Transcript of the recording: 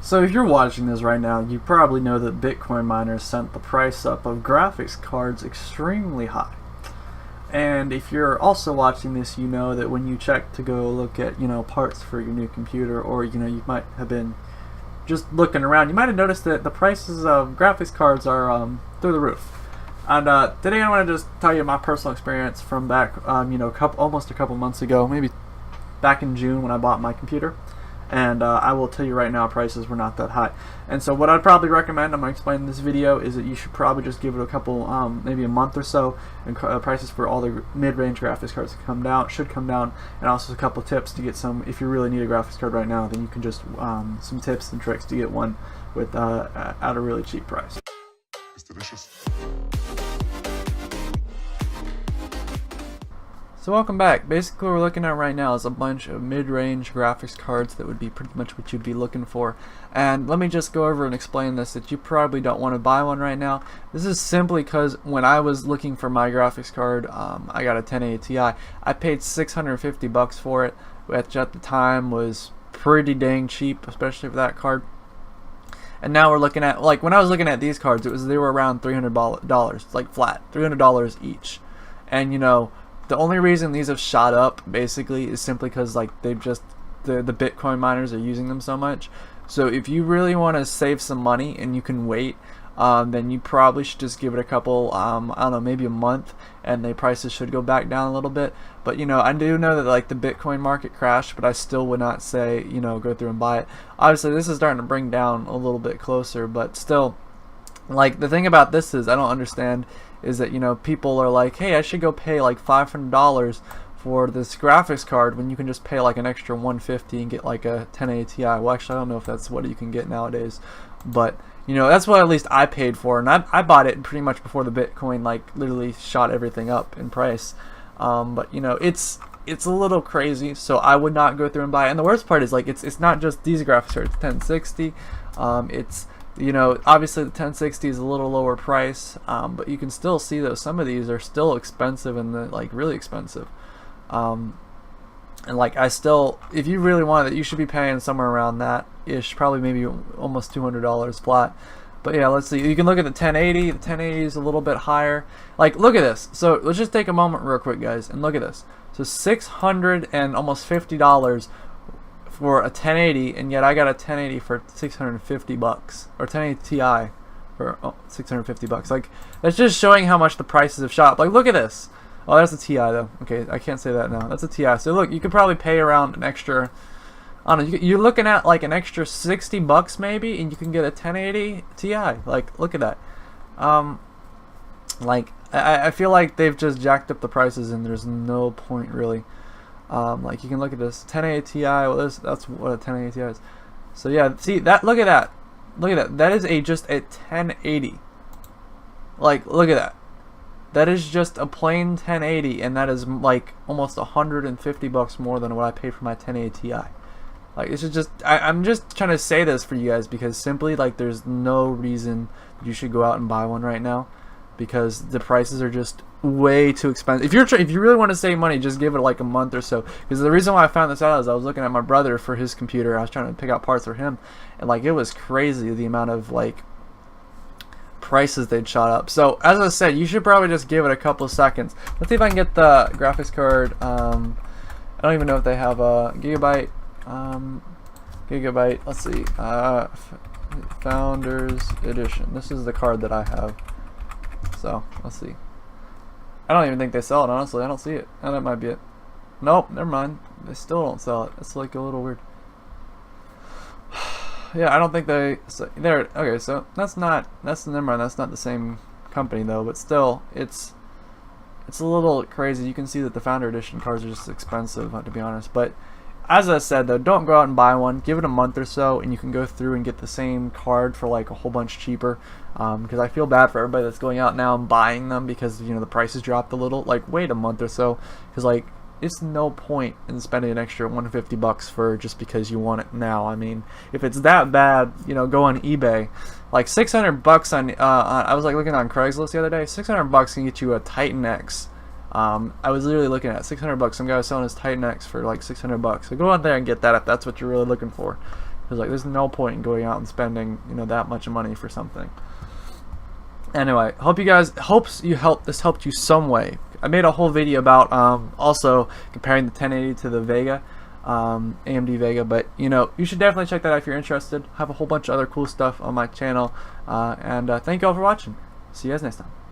So if you're watching this right now, you probably know that Bitcoin miners sent the price up of graphics cards extremely high. And if you're also watching this, you know that when you check to go look at, parts for your new computer, or, you might have been just looking around, you might have noticed that the prices of graphics cards are through the roof. And today I want to just tell you my personal experience from back, almost a couple months ago, maybe back in June when I bought my computer. And I will tell you right now, prices were not that high. And so what I'd probably recommend, I'm going to explain in this video, is that you should probably just give it a couple, maybe a month or so, and prices for all the mid-range graphics cards should come down, and also a couple tips to get some. If you really need a graphics card right now, then you can just some tips and tricks to get one with at a really cheap price. It's delicious. So welcome back. Basically what we're looking at right now is a bunch of mid-range graphics cards that would be pretty much what you'd be looking for. And let me just go over and explain this, that you probably don't want to buy one right now. This is simply because when I was looking for my graphics card, I got a 1080 Ti. I paid $650 for it, which at the time was pretty dang cheap, especially for that card. And now we're looking at, like, when I was looking at these cards, they were around $300, like flat, $300 each. And the only reason these have shot up basically is simply because the Bitcoin miners are using them so much. So if you really want to save some money and you can wait, then you probably should just give it a couple, I don't know, maybe a month, and the prices should go back down a little bit. But I do know that the Bitcoin market crashed, but I still would not say go through and buy it. Obviously this is starting to bring down a little bit closer, but still, the thing about this is I don't understand is that people are like, hey, I should go pay like $500 for this graphics card when you can just pay like an extra $150 and get like a 1080 Ti. Well, actually, I don't know if that's what you can get nowadays, but that's what at least I paid for, and I bought it pretty much before the Bitcoin literally shot everything up in price. But it's a little crazy, so I would not go through and buy it. And the worst part is it's not just these graphics cards. It's 1060. It's obviously the 1060 is a little lower price, but you can still see that some of these are still expensive, and really expensive. And if you really want it, you should be paying somewhere around that ish, probably maybe almost $200 flat. But yeah, let's see. You can look at the 1080. The 1080 is a little bit higher. Look at this. So let's just take a moment real quick, guys, and look at this. So $600 and almost $50 for a 1080, and yet I got a 1080 for $650, or 1080 Ti for $650. That's just showing how much the prices have shot up. Look at this. Oh, that's a Ti though. Okay, I can't say that now. That's a Ti. So look, you could probably pay around an extra, I don't know, you're looking at an extra $60 maybe, and you can get a 1080 Ti. Look at that. I feel like they've just jacked up the prices, and there's no point really. You can look at this 1080 Ti. Well, that's what a 1080 Ti is. So yeah, see that? Look at that. Look at that. That is just a 1080. Look at that. That is just a plain 1080, and that is almost $150 more than what I paid for my 1080 Ti. It's just I'm just trying to say this for you guys because simply there's no reason you should go out and buy one right now, because the prices are just way too expensive. If you really want to save money, just give it a month or so. Because the reason why I found this out is I was looking at my brother for his computer. I was trying to pick out parts for him, and it was crazy the amount of prices they'd shot up. So as I said, you should probably just give it a couple of seconds. Let's see if I can get the graphics card. I don't even know if they have a gigabyte. Let's see. Founders Edition. This is the card that I have. So let's see. I don't even think they sell it, honestly. I don't see it. Oh, that might be it. Nope, never mind. They still don't sell it. It's a little weird. Yeah, I don't think they. There. Okay, so never mind. That's not the same company though, but still, it's a little crazy. You can see that the Founder Edition cards are just expensive, to be honest. But as I said though, don't go out and buy one. Give it a month or so, and you can go through and get the same card for a whole bunch cheaper. Because I feel bad for everybody that's going out now and buying them because the prices dropped a little. Wait a month or so, because it's no point in spending an extra $150 for just because you want it now. I mean, if it's that bad, go on eBay. $600 on I was looking on Craigslist the other day. $600 can get you a Titan X. I was literally looking at $600. Some guy was selling his Titan X for $600. So go out there and get that if that's what you're really looking for. because like there's no point in going out and spending, you know, that much money for something. Anyway, this helped you some way. I made a whole video about also comparing the 1080 to the Vega, AMD Vega, but you know, you should definitely check that out if you're interested. I have a whole bunch of other cool stuff on my channel, and thank you all for watching. See you guys next time.